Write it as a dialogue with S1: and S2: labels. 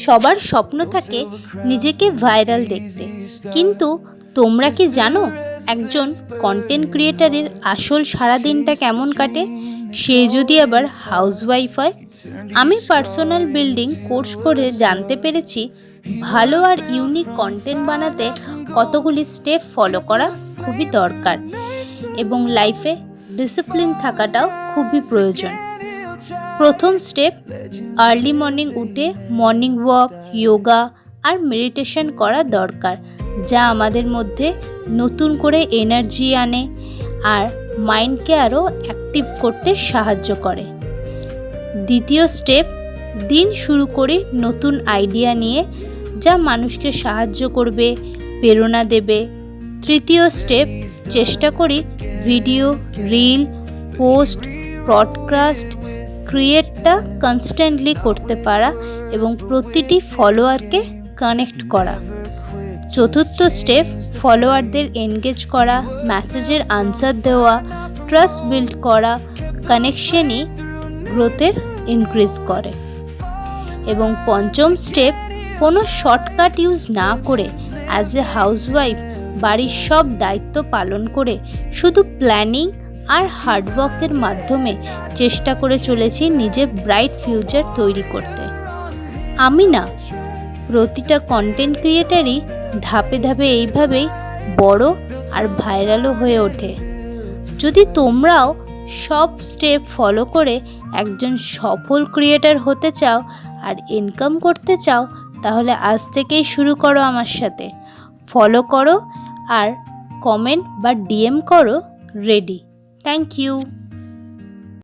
S1: সবার স্বপ্ন থাকে নিজেকে ভাইরাল দেখতে, কিন্তু তোমরা কি জানো একজন কন্টেন্ট ক্রিয়েটারের আসল সারাদিনটা কেমন কাটে? সে যদি আবার হাউসওয়াইফ হয়। আমি পার্সোনাল বিল্ডিং কোর্স করে জানতে পেরেছি ভালো আর ইউনিক কন্টেন্ট বানাতে কতগুলি স্টেপ ফলো করা খুবই দরকার এবং লাইফে ডিসিপ্লিন থাকাটাও খুবই প্রয়োজন। প্রথম স্টেপ, আর্লি মর্নিং উঠে মর্নিং ওয়াক, যোগা আর মেডিটেশন করা দরকার, যা আমাদের মধ্যে নতুন করে এনার্জি আনে আর মাইন্ডকে আরও অ্যাক্টিভ করতে সাহায্য করে। দ্বিতীয় স্টেপ, দিন শুরু করি নতুন আইডিয়া নিয়ে, যা মানুষকে সাহায্য করবে, প্রেরণা দেবে। তৃতীয় স্টেপ, চেষ্টা করি ভিডিও, রিল, পোস্ট, পডকাস্ট ক্রিয়েটটা কনস্ট্যান্টলি করতে পারা এবং প্রতিটি ফলোয়ারকে কানেক্ট করা। চতুর্থ স্টেপ, ফলোয়ারদের এনগেজ করা, মেসেজের আনসার দেওয়া, ট্রাস্ট বিল্ড করা। কানেকশনই গ্রোথের ইনক্রিজ করে। এবং পঞ্চম স্টেপ, কোনো শর্টকাট ইউজ না করে অ্যাজ এ হাউসওয়াইফ বাড়ির সব দায়িত্ব পালন করে শুধু প্ল্যানিং আর হার্ডওয়ার্কের মাধ্যমে চেষ্টা করে চলেছি নিজের ব্রাইট ফিউচার তৈরি করতে। আমি না, প্রতিটা কন্টেন্ট ক্রিয়েটারই ধাপে ধাপে এইভাবেই বড় আর ভাইরালও হয়ে ওঠে। যদি তোমরাও সব স্টেপ ফলো করে একজন সফল ক্রিয়েটার হতে চাও আর ইনকাম করতে চাও, তাহলে আজ থেকেই শুরু করো আমার সাথে। ফলো করো আর কমেন্ট বা ডিএম করো, রেডি। Thank you.